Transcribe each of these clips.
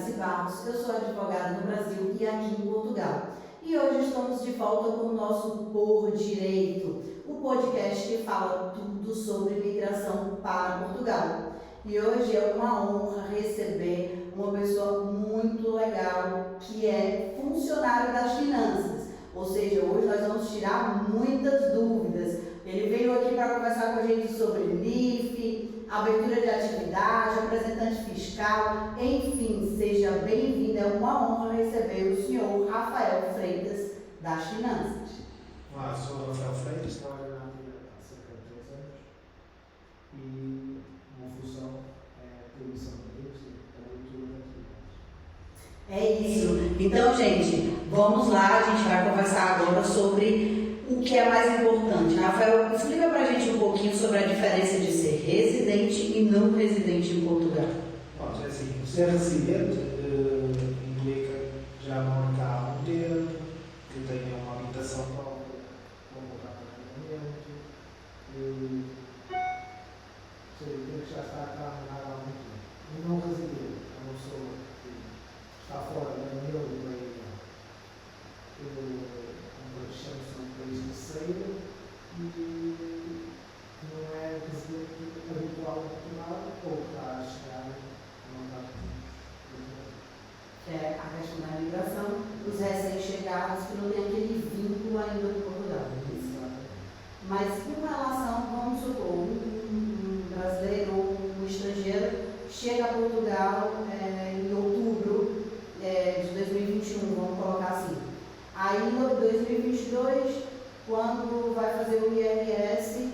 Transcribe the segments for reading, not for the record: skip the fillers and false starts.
Alice Barros, eu sou advogada no Brasil e aqui em Portugal. E hoje estamos de volta com o nosso Por Direito, o podcast que fala tudo sobre imigração para Portugal. E hoje é uma honra receber uma pessoa muito legal que é funcionário das finanças. Ou seja, hoje nós vamos tirar muitas dúvidas. Ele veio aqui para conversar com a gente sobre NIF, abertura de atividade, representante fiscal, enfim, seja bem-vindo. É uma honra receber o senhor Rafael Freitas das Finanças. Olá, sou Rafael Freitas, trabalho na área há cerca de 3 anos e uma função é a emissão de livros e a leitura de atividades. É isso. Então, gente, vamos lá, a gente vai conversar agora sobre o que é mais importante. Rafael, explica pra gente um pouquinho sobre a diferença de ser residente e não residente em Portugal. Pronto, é assim, ser residente implica já morar cá há um tempo, que tenha uma habitação própria, um contrato de arrendamento, tem que já estar cá há muito tempo. E não residente, é uma pessoa que está fora da União Europeia, chama-se um país terceiro e não é residente habitual em Portugal ou que está a chegar não está É a questão da imigração, os recém-chegados que não têm aquele vínculo ainda com Portugal. Mas com relação, vamos supor, um brasileiro ou um estrangeiro chega a Portugal em outubro de 2021, vamos colocar assim. Aí, em 2022, quando vai fazer o IRS,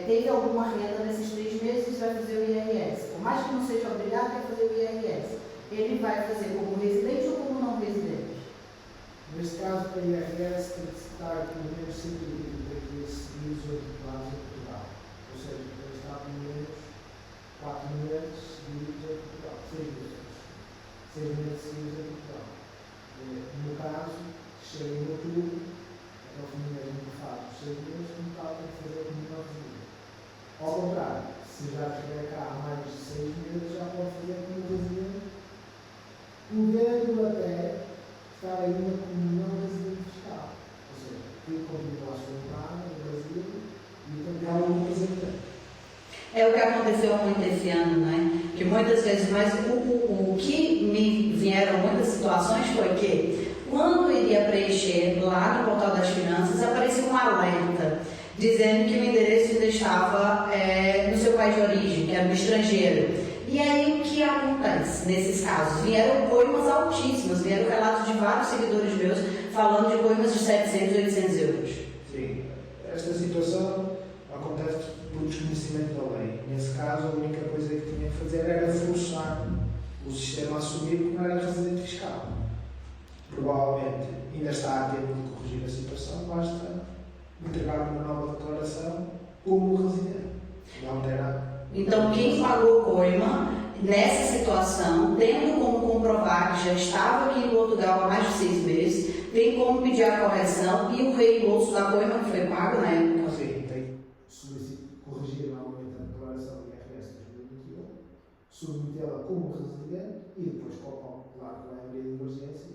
teve alguma renda nesses 3 meses, vai fazer o IRS. Por mais que não seja obrigado a fazer o IRS, ele vai fazer como residente ou como não residente? Neste caso, para o IRS, tem que estar pelo menos 123 dias seguidos ou declarados em Portugal. Ou seja, tem que estar pelo menos 4 meses seguidos em Portugal. 6 meses seguidos em Portugal. No caso, chega em outubro, até o fim do mês não faz os 6 meses, no caso tem que fazer como não residente. Ao contrário, se já estiver cá há mais de 6 meses, já pode fazer como residente, podendo até estar ainda como não residente fiscal. Ou seja, tem que continuar a sua morada no Brasil e tentar um representante. É o que aconteceu muito esse ano, né? Que muitas vezes, mas o que me vieram muitas situações foi que quando eu iria preencher lá no portal das finanças, aparecia um alerta dizendo que o endereço ainda estava no seu país de origem, que era no estrangeiro. E aí o que acontece nesses casos? Vieram coimas altíssimas, vieram relatos de vários seguidores meus falando de coimas de 700, 800 euros. Sim, esta situação acontece por desconhecimento da lei. Nesse caso, a única coisa que tinha que fazer era forçar o sistema a assumir que não era residente fiscal. Provavelmente ainda está a tempo de corrigir a situação, basta entregar uma nova declaração como residente. Não terá. Então, quem pagou coima nessa situação, tendo como comprovar que já estava aqui em Portugal há mais de 6 meses, tem como pedir a correção e o reembolso da coima que foi pago na época. Sim, tem que corrigir novamente a declaração do IRS de 2021, submetê-la como residente e depois, claro que vai abrir de emergência,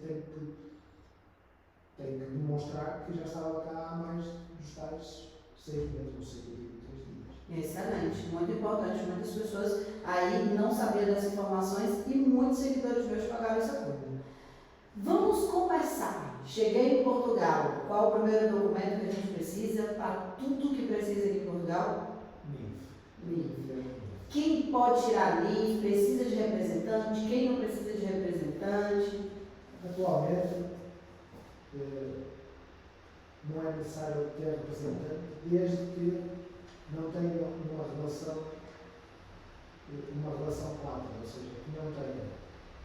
tem que demonstrar que já estava cá há mais dos tais 6 meses ou 123 dias. Excelente, muito importante. Muitas pessoas aí não sabiam dessas informações e muitos seguidores meus pagaram essa coisa. Vamos começar. Cheguei em Portugal. Qual o primeiro documento que a gente precisa para tudo que precisa aqui em Portugal? NIF. Quem pode tirar NIF? Precisa de representante? Quem não precisa de representante? Atualmente, não é necessário ter representante desde que não tenha uma relação clara, ou seja, que não tenha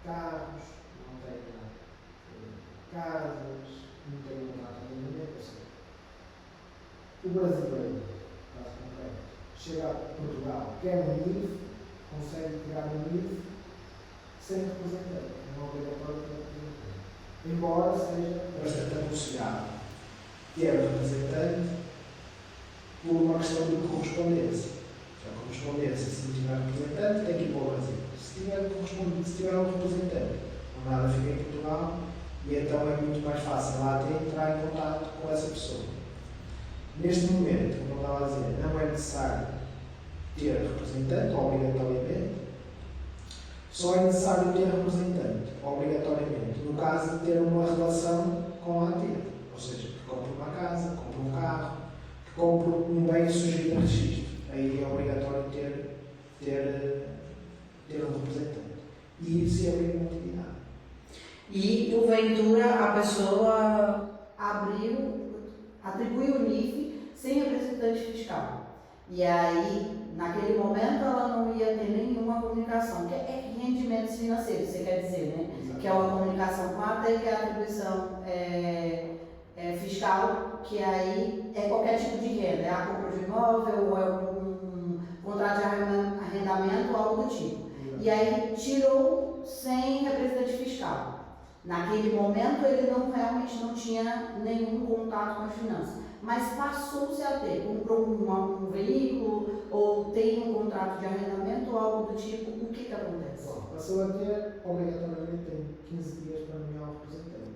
carros, não tenha casas, não tenha um arrendamento, ou seja, o brasileiro, caso concreto, chega a Portugal, quer um NIF, consegue tirar um NIF sem representante, não é obrigatório ter representante. Embora seja bastante aconselhado ter representante por uma questão de correspondência. Se a correspondência, se não tiver representante, tem que ir para o Brasil. Se tiver correspondido, se tiver um representante, a morada fica em Portugal e então é muito mais fácil lá até entrar em contato com essa pessoa. Neste momento, como eu estava a dizer, não é necessário ter representante, obrigatoriamente. Só é necessário ter representante, obrigatoriamente, no caso de ter uma relação com a ativa. Ou seja, que compre uma casa, que compre um carro, que compre um bem sujeito a registro. Aí é obrigatório ter um representante. E isso é uma atividade. E, porventura, a pessoa atribuiu o NIF sem representante fiscal. E aí, naquele momento, ela não ia ter nenhuma comunicação, que é rendimentos financeiros, você quer dizer, né? Exato. Que é uma comunicação com a ATE, que é a atribuição fiscal, que aí é qualquer tipo de renda, é a compra de imóvel, ou é um contrato de arrendamento, ou algo do tipo. Exato. E aí tirou sem representante fiscal. Naquele momento ele realmente não tinha nenhum contato com as finanças, mas passou-se a ter, comprou um veículo ou tem um contrato de arrendamento ou algo do tipo, o que acontece? Bom, passou a ter, obrigatoriamente tem 15 dias para nomear um representante.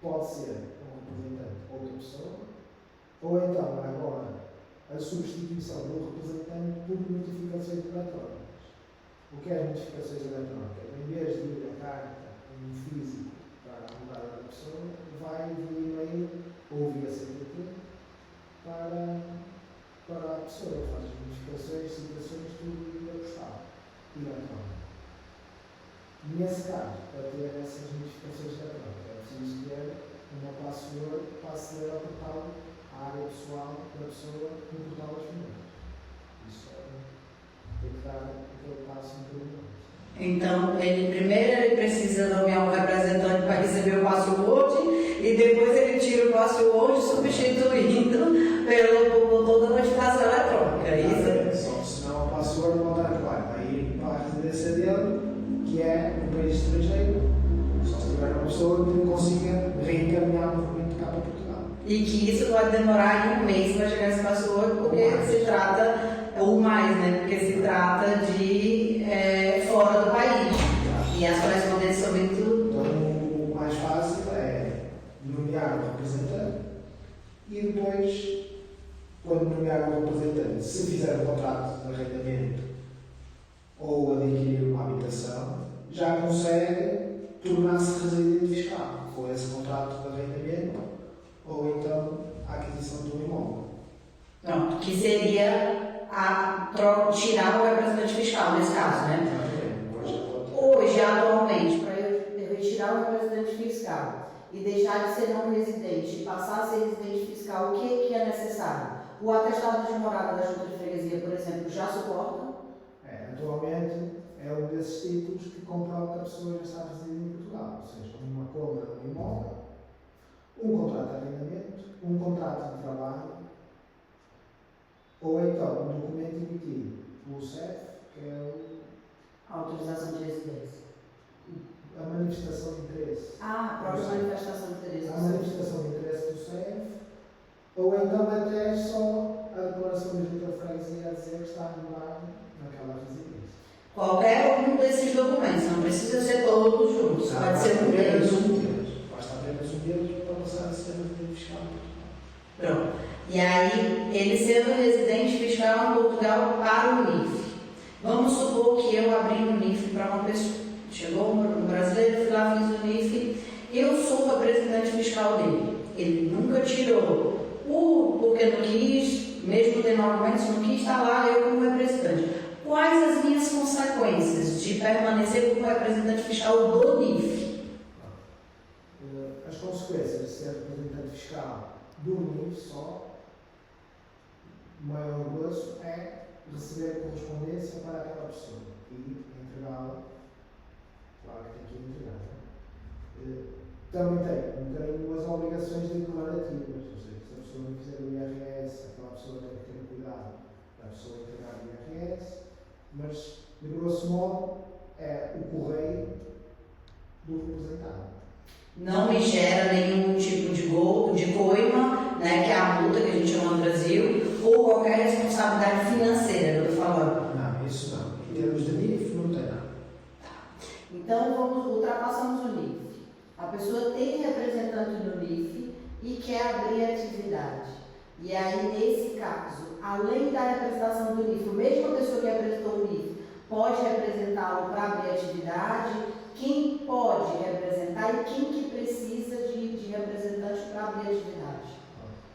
Pode ser um representante outra pessoa, ou então agora a substituição do representante por notificações eletrónicas. O que é as notificações eletrónicas? Em vez de ir a carta em físico para a morada da pessoa, vai via e-mail ou via CTT para a pessoa, faz as notificações, citações, tudo via postal eletrónico. Nesse caso, para ter essas notificações eletrónicas, é preciso ter uma password para aceder ao portal, à área pessoal da pessoa no portal das finanças. Isso tem que dar aquele passo um pouco. Então, primeiro ele precisa nomear um representante para receber o password e depois ele tira o password substituindo por toda a notificação eletrônica, é isso? Só se não o password não está claro. Vai ir para a residência dele, que é um país estrangeiro. Só se tiver uma pessoa que consiga reencaminhar novamente cá para Portugal. E que isso pode demorar um mês para chegar esse password, porque se trata, ou mais, né? Porque se trata de fora do país. E as correspondências sobre tudo. Então, o mais fácil é nomear o representante e depois, quando nomear o representante, se fizer um contrato de arrendamento ou adquirir uma habitação, já consegue tornar-se residente fiscal com esse contrato de arrendamento ou então a aquisição de um imóvel. Pronto, que seria tirar o representante fiscal nesse caso, né? Hoje, atualmente, para eu retirar o representante fiscal e deixar de ser não residente e passar a ser residente fiscal, o que é necessário? O atestado de morada da Junta de Freguesia, por exemplo, já suporta? Atualmente é um desses títulos que comprova que a pessoa já está residindo em Portugal, ou seja, uma compra de um imóvel, um contrato de arrendamento, um contrato de trabalho, ou então um documento emitido pelo CEF, que é A autorização de residência. a manifestação de interesse. A própria manifestação de interesse. A manifestação de interesse do CEF, ou então até só a declaração da Junta de Freguesia a dizer que está anulado naquela residência. Qualquer um desses documentos, não precisa ser todos juntos, pode ser um deles. Basta apenas um deles para passar a ser residente fiscal. Pronto. E aí, ele sendo residente fiscal em Portugal para o NIF. Vamos supor que eu abri um NIF para uma pessoa. Chegou um brasileiro, fui lá, fiz o NIF. Eu sou o representante fiscal dele. Ele nunca tirou. Porque não quis, mesmo tendo argumentos, não quis estar lá, eu como representante. Quais as minhas consequências de permanecer como representante fiscal do NIF? As consequências de ser representante fiscal do NIF só, o maior gozo é receber correspondência para aquela pessoa e entregá-la. Claro que tem que entregar. Também tem um bocadinho as obrigações declarativas, ou seja, se a pessoa não fizer o IRS, aquela pessoa tem que ter cuidado da pessoa entregar o IRS, mas, de grosso modo, é o correio do representado. Não me gera nenhum tipo de coima, né, que é a multa que a gente chama no Brasil, ou qualquer responsabilidade financeira, eu estou falando. Não, isso não. Em termos de NIF, Então, ultrapassamos o NIF. A pessoa tem representante no NIF e quer abrir atividade. E aí, nesse caso, além da representação do NIF, a mesma pessoa que apresentou o NIF pode representá-lo para abrir atividade. Quem pode representar e quem que precisa de representante para abrir atividade?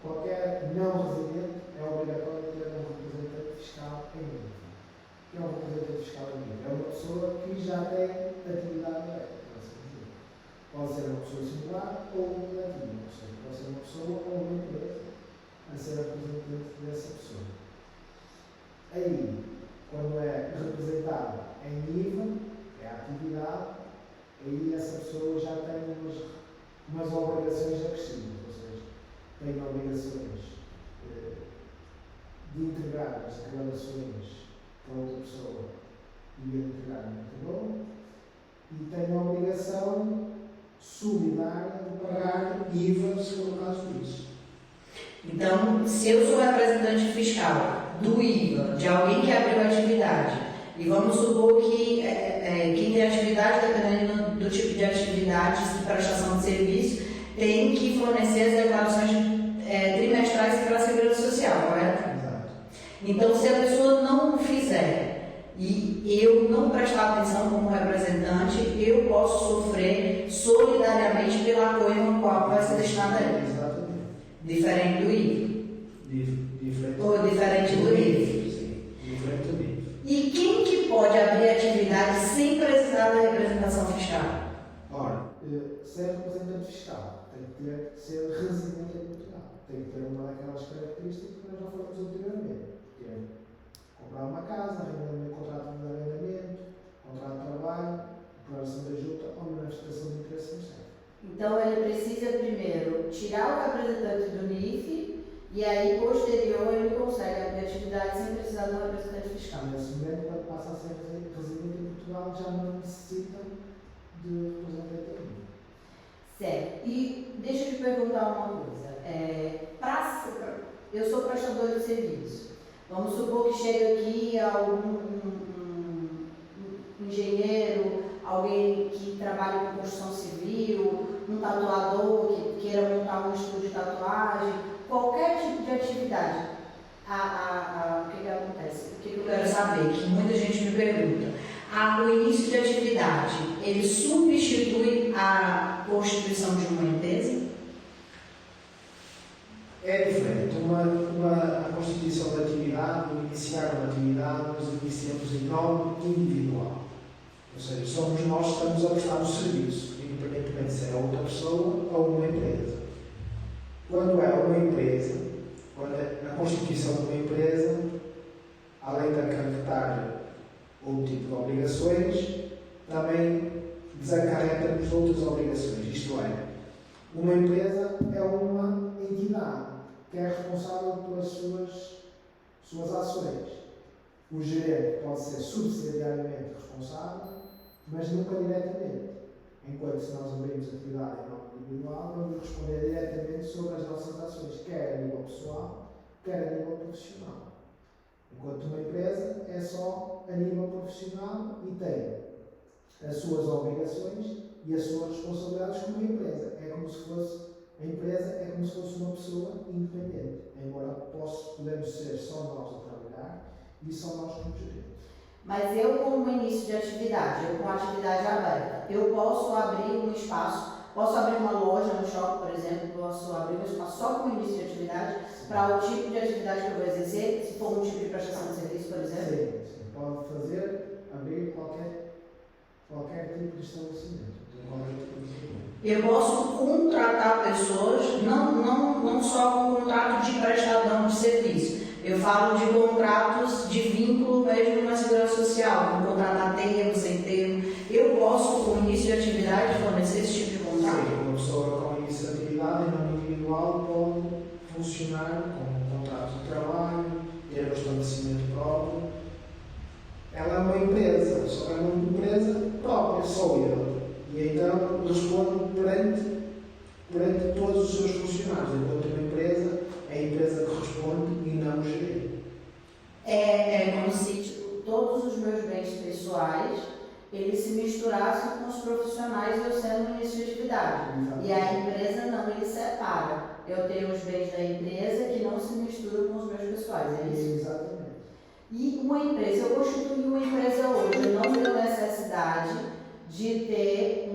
Qualquer não residente é obrigatório ter um representante fiscal em NIF. O que é um representante fiscal em NIF? É uma pessoa que já tem atividade direta. Pode ser uma pessoa singular ou cumulativa, ou seja, pode ser uma pessoa ou uma empresa a ser representante dessa pessoa. Aí, quando é representada em nível, é a atividade, aí essa pessoa já tem umas obrigações acrescidas, ou seja, tem obrigações de entregar as declarações para outra pessoa e entregar no interior, e tem a obrigação solidária de pagar IVA se for o caso disso. Então, se eu sou representante fiscal do IVA, de alguém que abriu atividade, e vamos supor que quem tem atividade, dependendo do tipo de atividade de prestação de serviço, tem que fornecer as declarações trimestrais para a Segurança Social, correto? Exato. Então, se a pessoa não o fizer e eu não prestar atenção como representante, eu posso sofrer solidariamente pela coisa no qual vai ser destinada a ele. Exatamente. Diferente do IVA. Diferente. Ou diferente do IVA. Sim, diferente do IVA. E quem que pode abrir atividade sem precisar da representação fiscal? Ora, ser representante fiscal tem que ser residente em Portugal. Tem que ter uma daquelas características que nós já falamos anteriormente. Que é comprar uma casa, contrato de arrendamento, contrato de trabalho, declaração de junta ou manifestação de interesse no SEF. Então ele precisa primeiro tirar o representante do NIF e aí posterior ele consegue abrir atividade sem precisar do representante fiscal. Nesse momento, quando passa a ser residente em Portugal, já não necessita de representante do NIF. Certo. E deixa eu te perguntar uma coisa. Eu sou prestador de serviço. Vamos supor que chega aqui algum engenheiro, alguém que trabalha com construção civil, um tatuador que queira montar um estúdio de tatuagem, qualquer tipo de atividade. O que acontece? O que eu quero saber, que muita gente me pergunta. O início de atividade, ele substitui a constituição de uma empresa? É diferente. A constituição da atividade, o iniciar uma atividade, nós iniciamos em nome individual. Ou seja, somos nós que estamos a prestar um serviço, independentemente se é outra pessoa ou uma empresa. Quando é uma empresa, quando é a constituição de uma empresa, além de acarretar outro tipo de obrigações, também desacarreta-nos outras obrigações. Isto é, uma empresa é uma entidade que é responsável pelas suas ações. O gerente pode ser subsidiariamente responsável, mas nunca diretamente. Enquanto se nós abrimos atividade em nome individual, vamos responder diretamente sobre as nossas ações, quer a nível pessoal, quer a nível profissional. Enquanto uma empresa é só a nível profissional e tem as suas obrigações e as suas responsabilidades como uma empresa. A empresa é como se fosse uma pessoa independente, embora podemos ser só nós a trabalhar e só nós como gerente. Mas eu, como início de atividade, eu com a atividade aberta, eu posso abrir um espaço, posso abrir uma loja no shopping, por exemplo, posso abrir um espaço só como início de atividade para o tipo de atividade que eu vou exercer, se for um tipo de prestação de serviço, por exemplo? Sim, pode abrir qualquer tipo de estabelecimento. Eu posso contratar pessoas, não só com contrato de prestador de serviço. Eu falo de contratos de vínculo mesmo na Segurança Social, com contrato a termo, sem termo. Eu posso, com início de atividade, fornecer esse tipo de contrato? Sim, uma pessoa com início de atividade em nome individual pode funcionar com um contrato de trabalho, ter um estabelecimento próprio. Ela é uma empresa, só é uma empresa própria, só ele. E então responde perante todos os seus funcionários. Enquanto uma empresa, é a empresa que responde e não o gerente. É como se todos os meus bens pessoais eles se misturassem com eu tenho os bens da empresa que não se misturam com os meus pessoais, é isso? Exatamente. E uma empresa, eu constituí uma empresa hoje, eu não tenho necessidade de ter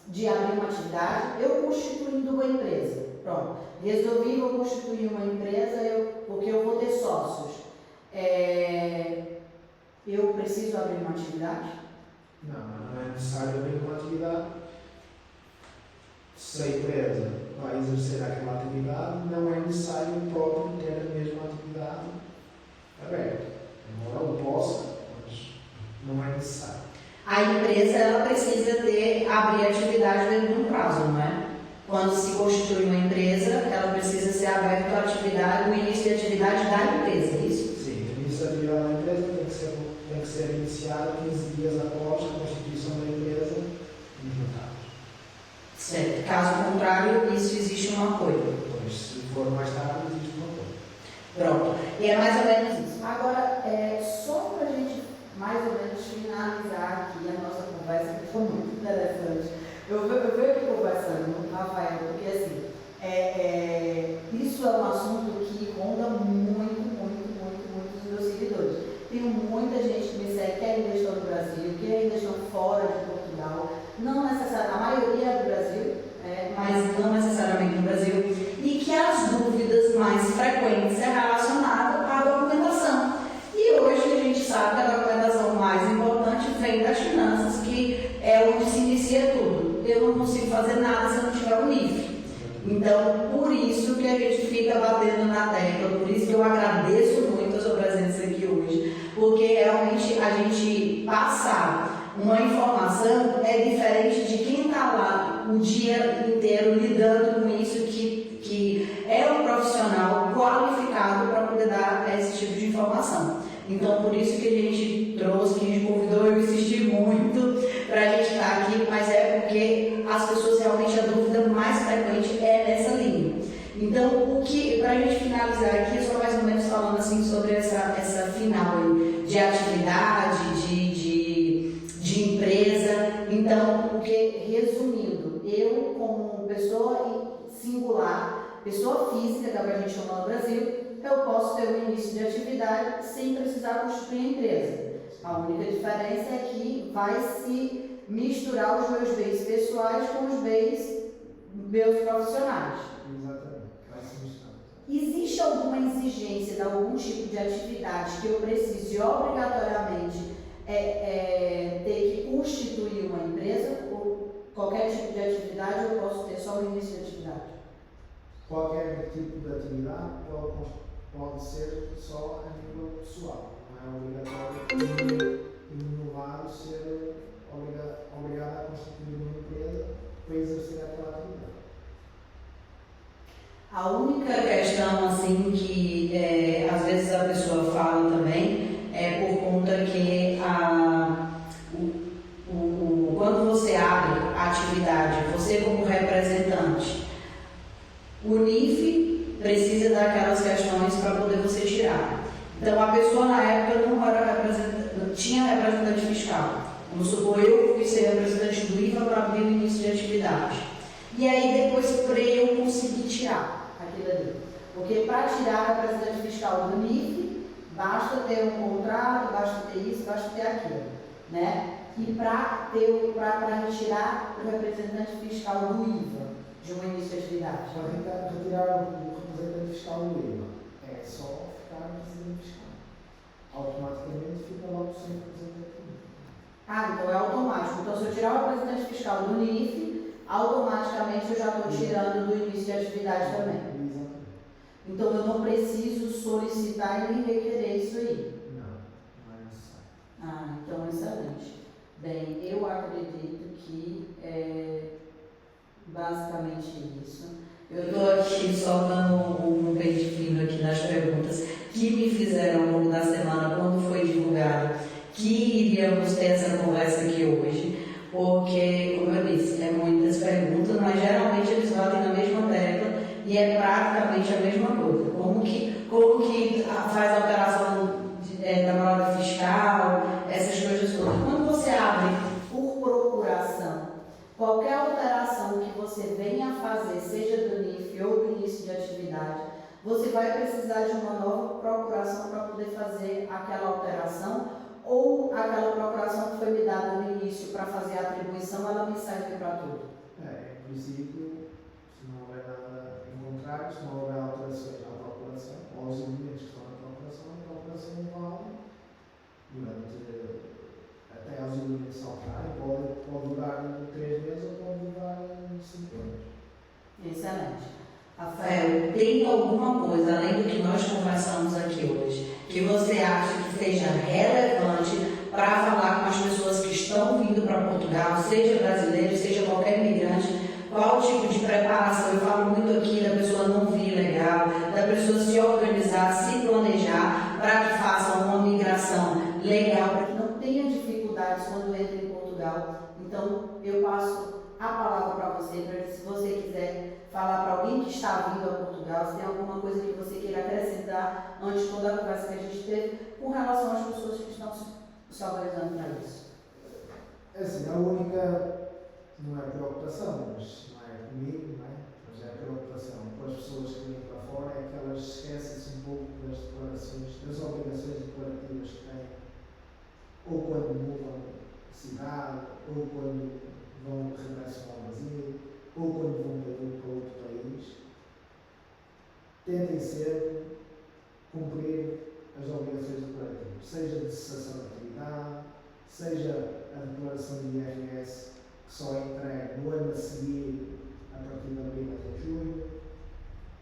de abrir uma atividade, eu constituindo uma empresa. Pronto, resolvi, vou constituir uma empresa porque eu vou ter sócios. Eu preciso abrir uma atividade? Não é necessário abrir uma atividade. Se a empresa vai exercer aquela atividade, não é necessário o próprio ter a mesma atividade aberta. Embora o possa, mas não é necessário. A empresa ela precisa abrir atividade dentro de um prazo, não é? Quando se constitui uma empresa, ela precisa ser aberta a atividade, o início de atividade da empresa, é isso? Sim, o início da atividade da empresa tem que ser iniciado 15 dias após a constituição da empresa nos notários. Certo. Caso contrário, isso existe um apoio. Pois, se for mais tarde, existe um apoio. Pronto. E é mais ou menos isso. Agora, só para a gente mais ou menos finalizar aqui a nossa conversa, que foi muito interessante. Eu venho aqui conversando com o Rafael, porque assim, isso é um assunto que ronda muito os meus seguidores. Tenho muita gente que me segue, que ainda estão no Brasil, que ainda estão fora de Portugal, não necessariamente, a maioria é do Brasil, mas não necessariamente no Brasil, e que as dúvidas mais frequentes é relacionada à documentação. E hoje a gente sabe que a documentação mais importante vem das finanças, que é onde se inicia tudo. Eu não consigo fazer nada se eu não tiver o NIF. Então, por isso que a gente fica batendo na tecla, por isso que eu agradeço muito a sua presença aqui hoje, porque realmente a gente passar uma informação é diferente de quem está lá o dia inteiro lidando com isso, que é um profissional qualificado para poder dar esse tipo de informação. Então, por isso que a gente trouxe, que a gente convidou, eu insisti muito para a gente estar aqui, mas é porque as pessoas realmente, a dúvida mais frequente é nessa linha. Então, para a gente finalizar aqui, só mais ou menos falando assim sobre essa final aí, de atividade, de empresa. Então, porque, resumindo, eu como pessoa singular, pessoa física, que é o que a gente chama no Brasil, eu posso ter um início de atividade sem precisar constituir a empresa. A única diferença é que vai se misturar os meus bens pessoais com os bens meus profissionais. Exatamente, vai se misturar. Existe alguma exigência de algum tipo de atividade que eu precise obrigatoriamente ter que constituir uma empresa? Ou qualquer tipo de atividade eu posso ter só o início de atividade? Qualquer tipo de atividade pode ser só a nível pessoal. Não é obrigatório inovar ser obrigado a constituir uma empresa para exercer aquela atividade. A única questão assim que às vezes a pessoa fala também é por conta que quando você abre a atividade, você como representante, o NIF precisa daquelas questões para poder você tirar. Então a pessoa na época não tinha representante fiscal. Vamos supor, eu fui ser representante do IVA para abrir o início de atividade. E aí depois para eu conseguir tirar aquilo ali. Porque para tirar a representante fiscal do NIF, basta ter um contrato, basta ter isso, basta ter aquilo. Né? E para retirar o representante fiscal do IVA de uma início de atividade. Para retirar o representante fiscal do IVA, é só ficar representante fiscal. Automaticamente fica logo sem representante do IVA. Então é automático. Então se eu tirar o representante fiscal do NIF, automaticamente eu já estou tirando do início de atividade também. Exatamente. Então eu não preciso solicitar e nem requerer isso aí. Não é necessário. Então excelente. Bem, eu acredito que é basicamente isso. Eu estou aqui só dando um pente fino aqui nas perguntas que me fizeram ao longo da semana, quando foi divulgado que iríamos ter essa conversa aqui hoje, porque, como eu disse, muitas perguntas, mas geralmente eles batem na mesma tecla e é praticamente a mesma coisa. Como que faz a alteração da morada fiscal, essas coisas todas. Quando você abre por procuração, qualquer alteração que você venha a fazer, seja do NIF contabilidade, você vai precisar de uma nova procuração para poder fazer aquela alteração, ou aquela procuração que foi me dada no início para fazer a atribuição, ela me serve para tudo? Em princípio, se não houver nada em contrário, se não houver alterações à procuração, ou aos elementos que estão na procuração, a procuração vale durante, até aos elementos se alterarem, pode durar 3 meses ou pode durar 5 anos. Excelente. Rafael, tem alguma coisa, além do que nós conversamos aqui hoje, que você acha que seja relevante para falar com as pessoas que estão vindo para Portugal, seja brasileiro, seja qualquer imigrante? Qual tipo de preparação? Eu falo muito aqui da pessoa não vir legal, da pessoa se organizar, se planejar para que faça uma migração legal, Para que não tenha dificuldades quando entra em Portugal. Então, eu passo a palavra para você, para que se você quiser falar para alguém que está vindo a Portugal, se tem alguma coisa que você queira acrescentar antes de toda a conversa que a gente teve, com relação às pessoas que estão se organizando para isso. Assim, a única, não é preocupação, mas não é comigo, não é? Mas é a preocupação com as pessoas que vêm para fora, é que elas esquecem-se um pouco das declarações, das obrigações declarativas que têm, ou quando mudam de cidade, ou quando regressam ao Brasil, ou quando vão para outro país. Tentem sempre cumprir as obrigações declarativas, seja de cessação de atividade, seja a declaração de IRS que só é entregue no ano a seguir, a partir de abril até julho.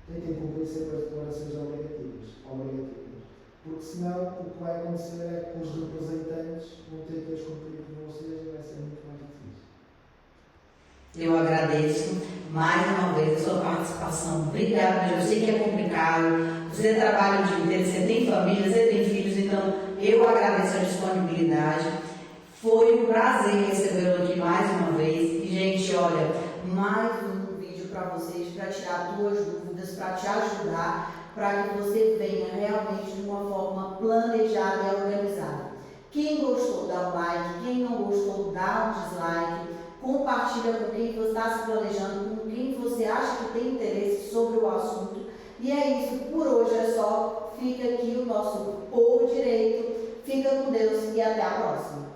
Tentem cumprir sempre as declarações obrigativas, porque senão o que vai acontecer é que os representantes vão ter que as cumprir com vocês e vai ser muito mais difícil. Eu agradeço mais uma vez a sua participação. Obrigada, eu sei que é complicado. Você trabalha o dia inteiro, você tem família, você tem filhos, então eu agradeço a disponibilidade. Foi um prazer recebê-lo aqui mais uma vez. E, gente, olha, Mais um vídeo para vocês, para tirar duas dúvidas, para te ajudar, para que você venha realmente de uma forma planejada e organizada. Quem gostou, dá um like. Quem não gostou, dá um dislike. Compartilha com quem você está se planejando, com quem você acha que tem interesse sobre o assunto. E é isso, por hoje é só. Fica aqui o nosso Povo Direito. Fica com Deus e até a próxima.